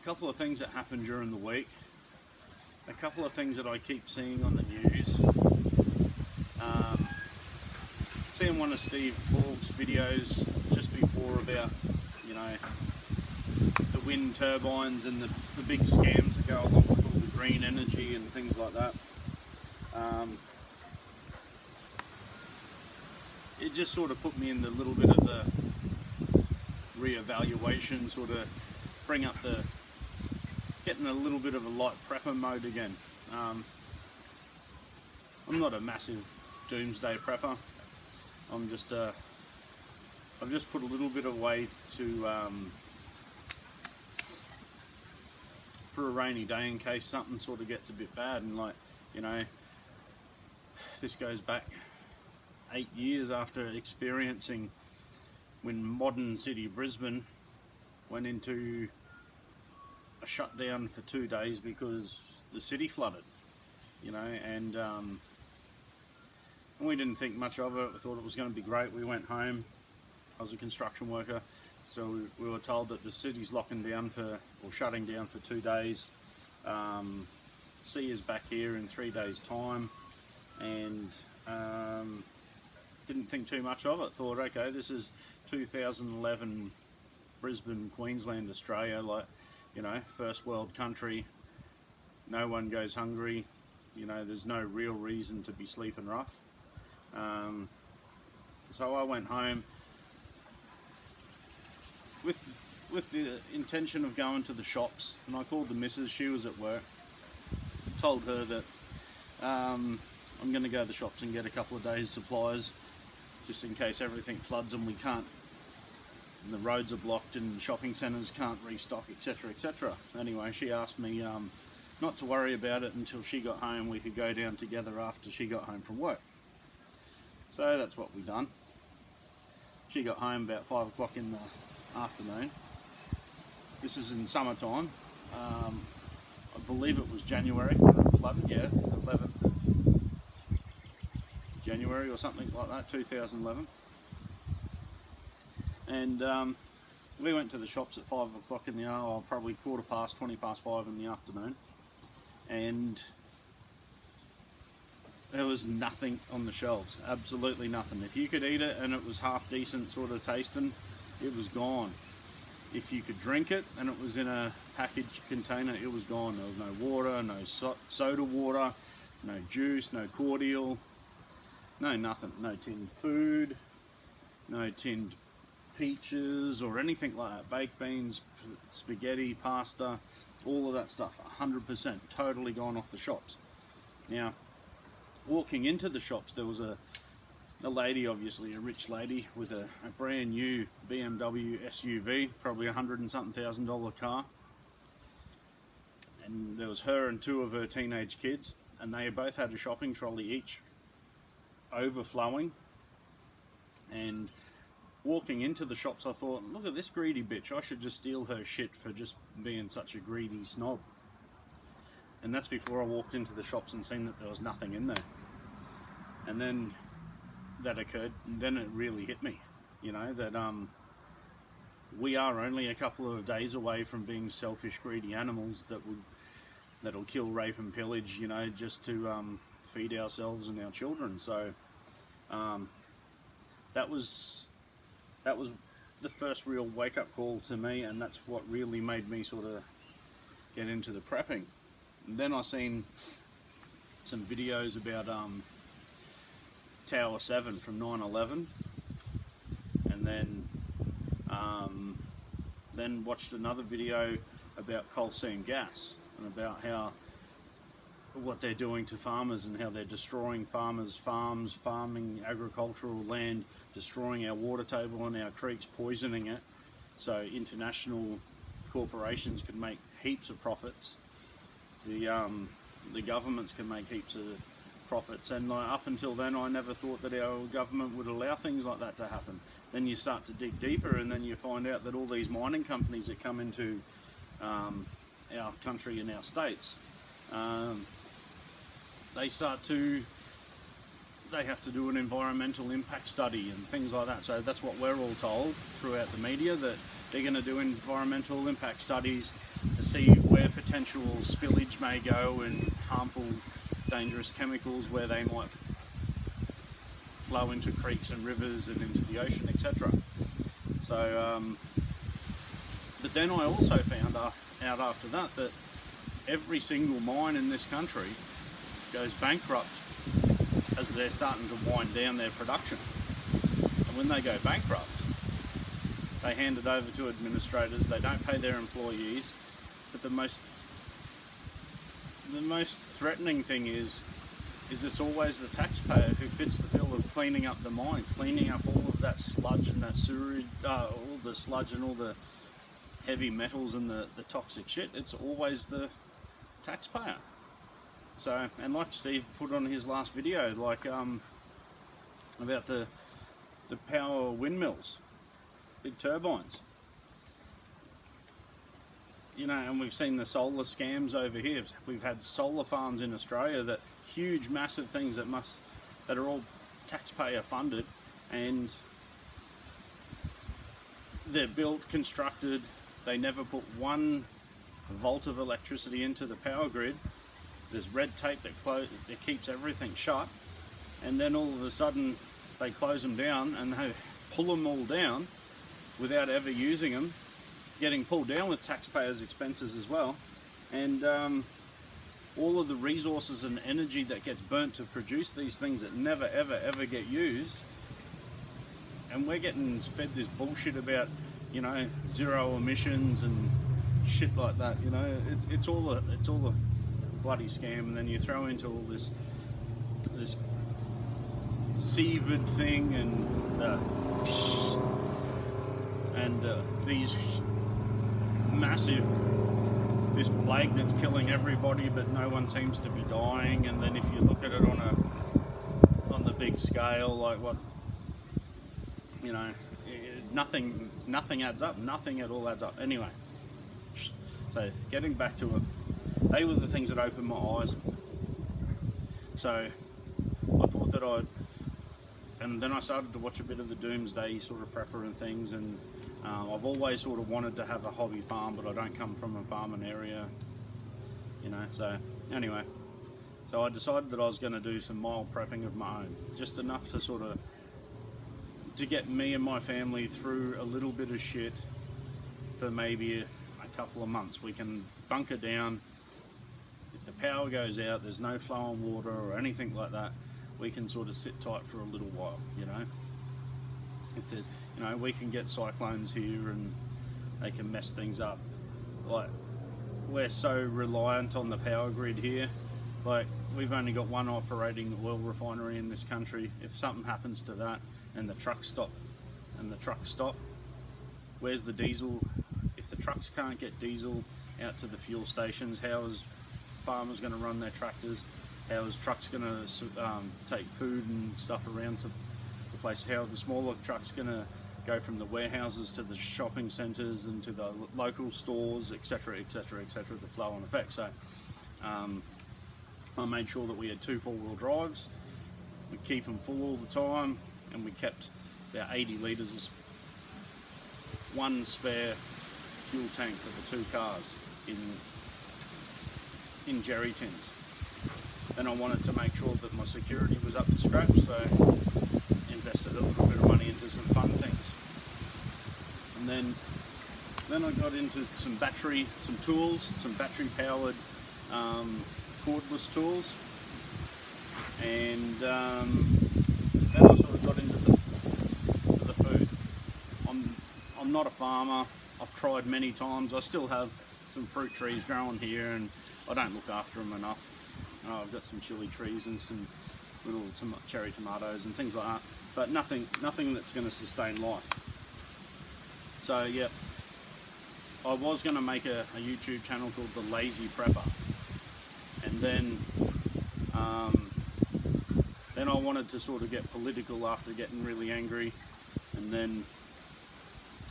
couple of things that happened during the week, a couple of things that I keep seeing on the news. Seeing one of Steve Ball's videos just before about, you know, the wind turbines and the big scams that go along with all the green energy and things like that. It just sort of put me in the little bit of the re-evaluation, sort of bring up the getting a little bit of a light prepper mode again. I'm not a massive doomsday prepper. I've just put a little bit away to for a rainy day in case something sort of gets a bit bad. And like, you know, this goes back 8 years after experiencing when modern city Brisbane went into a shutdown for 2 days because the city flooded, you know, and we didn't think much of it. We thought it was going to be great. We went home. I was a construction worker, so we were told that the city's locking down or shutting down for 2 days. Sea is back here in 3 days' time, and didn't think too much of it. Thought, okay, this is 2011 Brisbane, Queensland, Australia, like, you know, first world country. No one goes hungry. You know, there's no real reason to be sleeping rough. So I went home with the intention of going to the shops, and I called the missus. She was at work. Told her that I'm going to go to the shops and get a couple of days' supplies, just in case everything floods and we can't, and the roads are blocked and shopping centres can't restock, etc, etc. Anyway, she asked me not to worry about it until she got home. We could go down together after she got home from work. So that's what we done. She got home about 5 o'clock in the afternoon. This is in summertime. I believe it was January when it flooded, yeah, 11th of January or something like that, 2011. And we went to the shops at 5 o'clock in the hour, probably 20 past 5 in the afternoon, and there was nothing on the shelves, absolutely nothing. If you could eat it and it was half decent sort of tasting, it was gone. If you could drink it and it was in a packaged container, it was gone. There was no water, no soda water, no juice, no cordial, no nothing, no tinned food, no tinned peaches or anything like that. Baked beans, spaghetti, pasta, all of that stuff, 100% totally gone off the shops. Now, walking into the shops, there was a lady, obviously a rich lady, with a brand new BMW SUV, probably $100 and something thousand car. And there was her and 2 of her teenage kids, and they both had a shopping trolley each, overflowing. And walking into the shops, I thought, look at this greedy bitch, I should just steal her shit for just being such a greedy snob. And that's before I walked into the shops and seen that there was nothing in there. And then that occurred, and then it really hit me, you know, that we are only a couple of days away from being selfish, greedy animals that'll kill, rape and pillage, you know, just to feed ourselves and our children. So that was the first real wake-up call to me, and that's what really made me sort of get into the prepping. And then I seen some videos about Tower 7 from 9/11, and then watched another video about coal seam gas and about what they're doing to farmers and how they're destroying farmers' farms, farming agricultural land, destroying our water table and our creeks, poisoning it, so international corporations can make heaps of profits. The governments can make heaps of profits, and up until then I never thought that our government would allow things like that to happen. Then you start to dig deeper, and then you find out that all these mining companies that come into our country and our states, they have to do an environmental impact study and things like that. So that's what we're all told throughout the media, that they're going to do environmental impact studies to see where potential spillage may go and harmful, dangerous chemicals where they might flow into creeks and rivers and into the ocean, etc. So, but then I also found out after that that every single mine in this country goes bankrupt as they're starting to wind down their production. And when they go bankrupt, they hand it over to administrators, they don't pay their employees, but the most threatening thing is it's always the taxpayer who fits the bill of cleaning up the mine, cleaning up all of that sludge and that sewerage, all the sludge and all the heavy metals and the toxic shit. It's always the taxpayer. So, and like Steve put on his last video, like about the power windmills, big turbines. You know, and we've seen the solar scams over here. We've had solar farms in Australia, that huge, massive things that are all taxpayer funded, and they're built, constructed. They never put 1 volt of electricity into the power grid. There's red tape that keeps everything shut, and then all of a sudden they close them down and they pull them all down without ever using them, getting pulled down with taxpayers' expenses as well, and all of the resources and energy that gets burnt to produce these things that never ever get used. And we're getting fed this bullshit about, you know, zero emissions and shit like that. You know, it's all a bloody scam. And then you throw into all this seavid thing and these massive, this plague that's killing everybody, but no one seems to be dying. And then if you look at it on the big scale, like what, you know, nothing adds up. Nothing at all adds up. Anyway, so getting back to it, they were the things that opened my eyes. So I thought that and then I started to watch a bit of the Doomsday sort of prepper and things, and I've always sort of wanted to have a hobby farm, but I don't come from a farming area, you know. So anyway, so I decided that I was going to do some mild prepping of my own, just enough to sort of to get me and my family through a little bit of shit for maybe a couple of months. We can bunker down. If the power goes out, there's no flow on water or anything like that, we can sort of sit tight for a little while, you know. If you know, we can get cyclones here and they can mess things up. Like, we're so reliant on the power grid here. Like, we've only got one operating oil refinery in this country. If something happens to that and the trucks stop, where's the diesel? If the trucks can't get diesel out to the fuel stations, how is farmers going to run their tractors? How is trucks going to take food and stuff around to the place? How are the smaller trucks going to go from the warehouses to the shopping centres and to the local stores, etc., etc., etc., the flow and effect. So I made sure that we had 2 4-wheel drives. We keep them full all the time, and we kept about 80 litres of one spare fuel tank for the 2 cars in jerry tins. Then I wanted to make sure that my security was up to scratch, so invested a little bit of money into some fun things. And then I got into some battery powered cordless tools, and then I sort of got into the food. I'm not a farmer. I've tried many times. I still have some fruit trees growing here, and I don't look after them enough. I've got some chili trees and some little cherry tomatoes and things like that, but nothing that's going to sustain life. So yeah, I was going to make a YouTube channel called The Lazy Prepper, and then I wanted to sort of get political after getting really angry, and then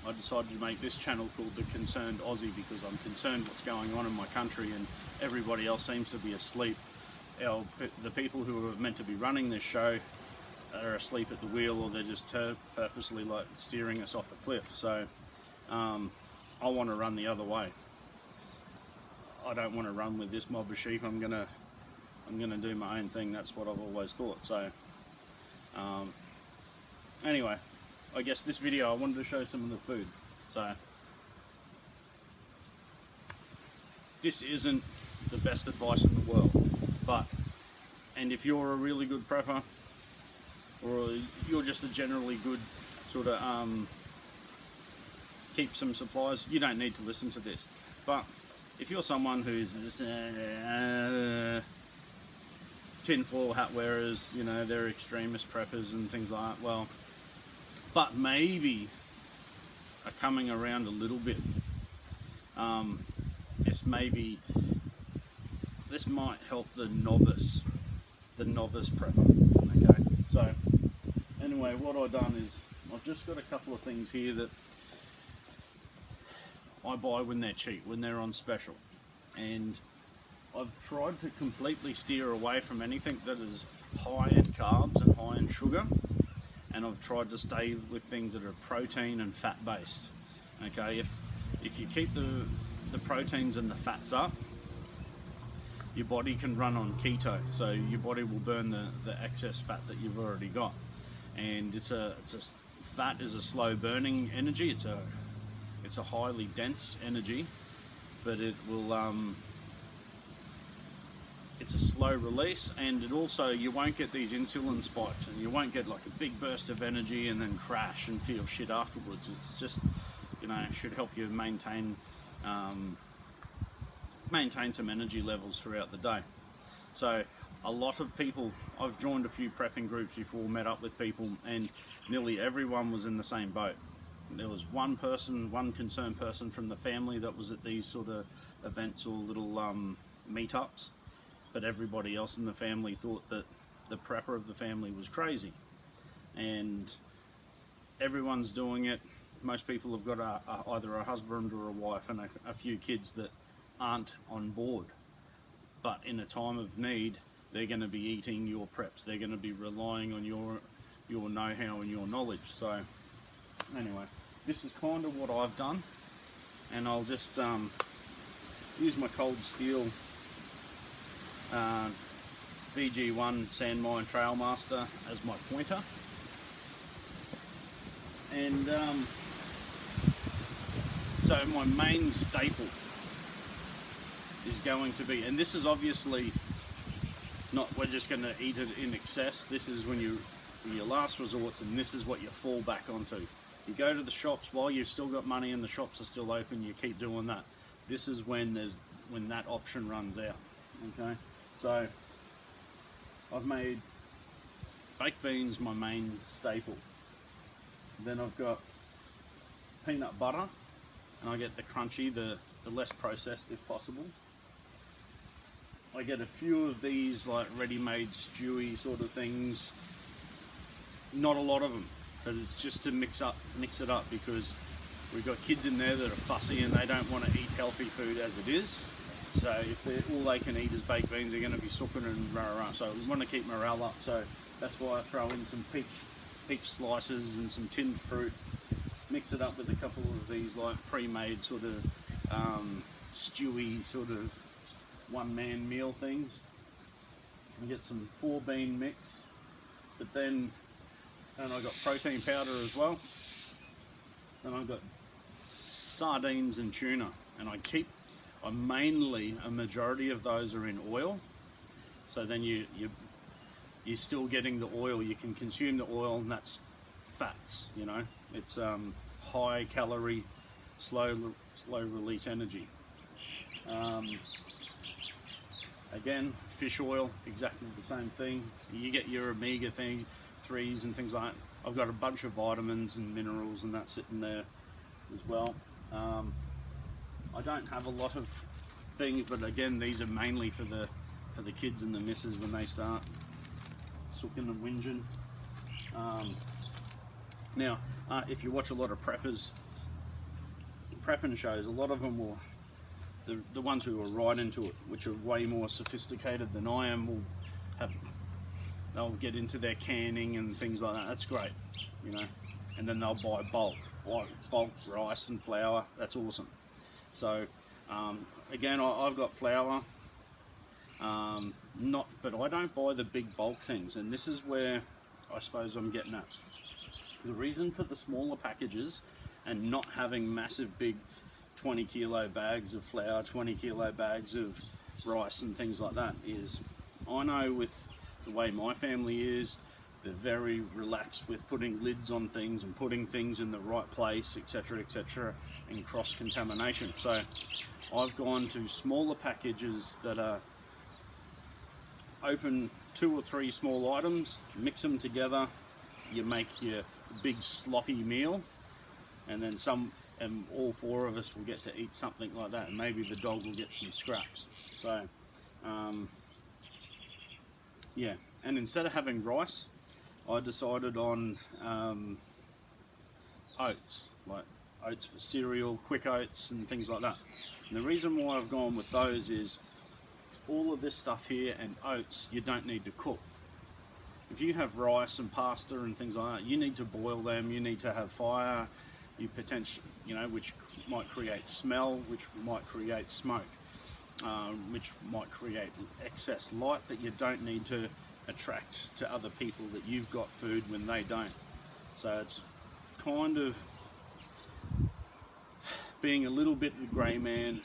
I decided to make this channel called The Concerned Aussie, because I'm concerned what's going on in my country and everybody else seems to be asleep. The people who are meant to be running this show are asleep at the wheel, or they're just purposely like steering us off a cliff. So I want to run the other way. I don't want to run with this mob of sheep. I'm gonna do my own thing. That's what I've always thought. So anyway, I guess this video I wanted to show some of the food. So this isn't the best advice in the world, and if you're a really good prepper, or you're just a generally good sort of keep some supplies, you don't need to listen to this. But if you're someone who's tinfoil hat wearers, you know, they're extremist preppers and things like that, well, but maybe are coming around a little bit, this might help the novice prepper. Okay, so anyway, what I've done is I've just got a couple of things here that I buy when they're cheap, when they're on special, and I've tried to completely steer away from anything that is high in carbs and high in sugar, and I've tried to stay with things that are protein and fat based. Okay, if you keep the proteins and the fats up, your body can run on keto, so your body will burn the excess fat that you've already got. And fat is a slow burning energy. It's a highly dense energy, but it will it's a slow release, and it also, you won't get these insulin spikes, and you won't get like a big burst of energy and then crash and feel shit afterwards. It's just, you know, it should help you maintain some energy levels throughout the day. So a lot of people, I've joined a few prepping groups before, met up with people, and nearly everyone was in the same boat. There was one concerned person from the family that was at these sort of events or little meetups, but everybody else in the family thought that the prepper of the family was crazy. And everyone's doing it. Most people have got either a husband or a wife and a few kids that aren't on board. But in a time of need, they're going to be eating your preps. They're going to be relying on your know-how and your knowledge. So anyway, this is kind of what I've done, and I'll just use my Cold Steel VG1 Sandmine Trailmaster as my pointer. And so my main staple is going to be, and this is obviously not, we're just going to eat it in excess. This is when your last resorts, and this is what you fall back onto. You go to the shops while you've still got money and the shops are still open, you keep doing that. This is when that option runs out. Okay, so I've made baked beans my main staple. Then I've got peanut butter, and I get the crunchy, the less processed if possible. I get a few of these like ready-made stewy sort of things. Not a lot of them, but it's just to mix it up, because we've got kids in there that are fussy and they don't want to eat healthy food as it is. So if all they can eat is baked beans, they're going to be supping and rah-rah. So we want to keep morale up. So that's why I throw in some peach slices and some tinned fruit. Mix it up with a couple of these like pre-made sort of stewy sort of one-man meal things. And get some 4-bean mix. But then, and I've got protein powder as well. Then I've got sardines and tuna. And a majority of those are in oil. So then you're still getting the oil. You can consume the oil, and that's fats, you know. It's high calorie, slow release energy. Again, fish oil, exactly the same thing. You get your omega-3s and things like that. I've got a bunch of vitamins and minerals and that sitting there as well. I don't have a lot of things, but again, these are mainly for the kids and the missus when they start sooking and whinging. Now, if you watch a lot of prepping shows, a lot of them will, the ones who are right into it, which are way more sophisticated than I am, they'll get into their canning and things like that. That's great, you know. And then they'll buy bulk rice and flour. That's awesome. So again, I've got flour, but I don't buy the big bulk things, and this is where I suppose I'm getting at. The reason for the smaller packages and not having massive big 20 kilo bags of flour, 20 kilo bags of rice and things like that is, I know with the way my family is, they're very relaxed with putting lids on things and putting things in the right place, etc., etc., and cross contamination. So I've gone to smaller packages that are open 2 or 3 small items, mix them together, you make your big sloppy meal, and then all 4 of us will get to eat something like that, and maybe the dog will get some scraps. So yeah, and instead of having rice, I decided on oats, like oats for cereal, quick oats and things like that. And the reason why I've gone with those is all of this stuff here and oats you don't need to cook. If you have rice and pasta and things like that, you need to boil them, you need to have fire, you potentially, which might create smell, which might create smoke, which might create excess light that you don't need to attract to other people that you've got food when they don't. So it's kind of being a little bit the grey man.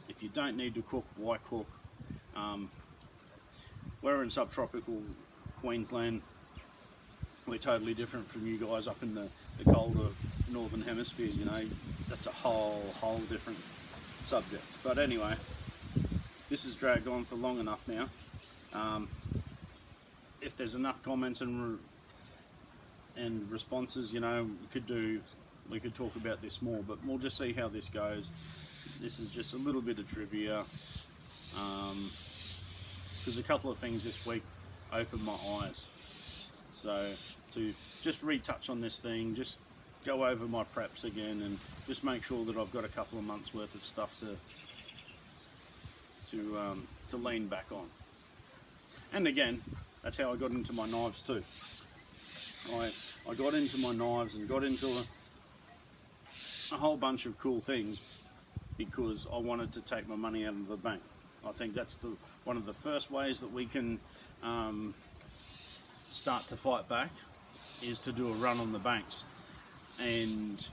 If you don't need to cook, why cook? We're in subtropical Queensland. We're totally different from you guys up in the colder northern hemisphere, that's a whole different subject. But anyway, this has dragged on for long enough now. If there's enough comments and responses, we could talk about this more, but we'll just see how this goes. This is just a little bit of trivia. There's a couple of things this week opened my eyes. So to just retouch on this thing, just go over my preps again and just make sure that I've got a couple of months worth of stuff to lean back on. And again, that's how I got into my knives too. I got into my knives and got into a whole bunch of cool things because I wanted to take my money out of the bank. I think that's one of the first ways that we can start to fight back is to do a run on the banks. And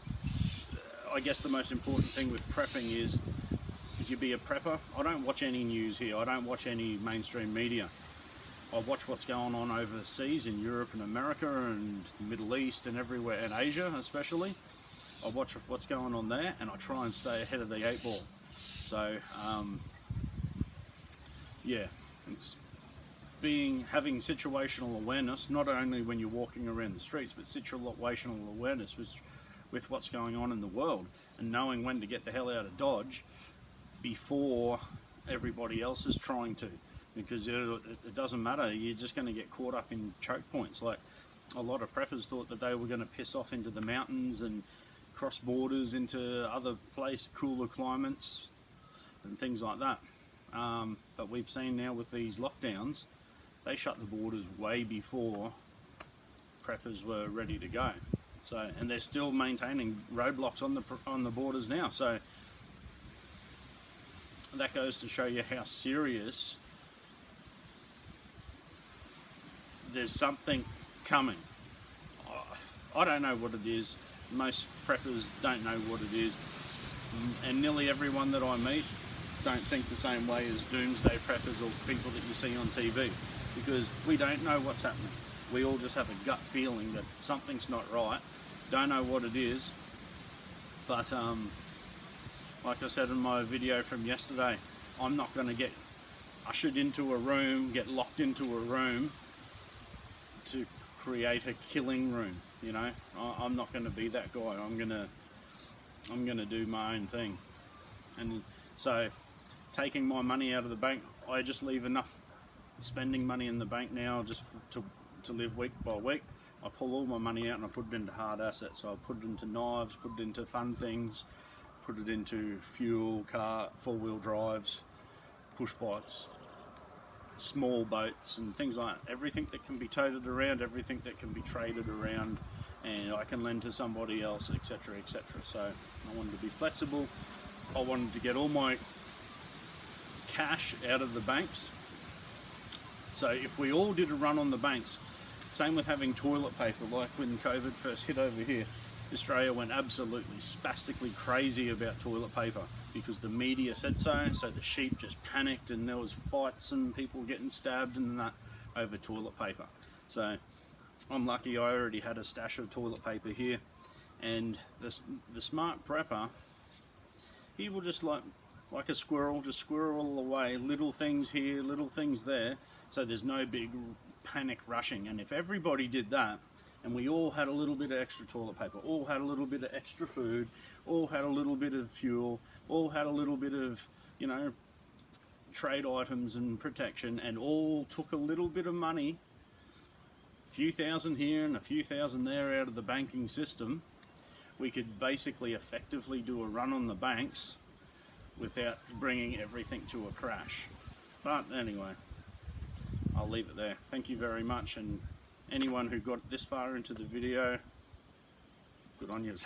I guess the most important thing with prepping is you be a prepper. I don't watch any news here. I don't watch any mainstream media. I watch what's going on overseas in Europe and America and the Middle East and everywhere, and Asia especially. I watch what's going on there and I try and stay ahead of the 8 ball. So yeah, it's having situational awareness, not only when you're walking around the streets, but situational awareness with what's going on in the world and knowing when to get the hell out of Dodge before everybody else is trying to, because it doesn't matter, you're just going to get caught up in choke points. Like a lot of preppers thought that they were going to piss off into the mountains and cross borders into other cooler climates and things like that. But we've seen now with these lockdowns, they shut the borders way before preppers were ready to go. So, and they're still maintaining roadblocks on the borders now. So that goes to show you how serious there's something coming. I don't know what it is. Most preppers don't know what it is, and nearly everyone that I meet don't think the same way as doomsday preppers or people that you see on TV, because we don't know what's happening. We all just have a gut feeling that something's not right. Don't know what it is, but like I said in my video from yesterday, I'm not going to get ushered into a room, get locked into a room to create a killing room. I'm not going to be that guy. I'm going to do my own thing. And so taking my money out of the bank, I just leave enough spending money in the bank now just to live week by week. I pull all my money out and I put it into hard assets. So I put it into knives, put it into fun things, put it into fuel, car, four-wheel drives, push bikes, small boats and things like that. Everything that can be toted around, everything that can be traded around, and I can lend to somebody else, etc., etc. So I wanted to be flexible, I wanted to get all my cash out of the banks. So if we all did a run on the banks, same with having toilet paper, like when COVID first hit over here, Australia went absolutely spastically crazy about toilet paper because the media said so, so the sheep just panicked and there was fights and people getting stabbed and that over toilet paper. So I'm lucky I already had a stash of toilet paper here, and the smart prepper, he will just like a squirrel, just squirrel away little things here, little things there, so there's no big panic rushing. And if everybody did that, and we all had a little bit of extra toilet paper, all had a little bit of extra food, all had a little bit of fuel, all had a little bit of, you know, trade items and protection, and all took a little bit of money, a few thousand here and a few thousand there out of the banking system, we could basically effectively do a run on the banks without bringing everything to a crash. But anyway, I'll leave it there. Thank you very much, and anyone who got this far into the video, good on you.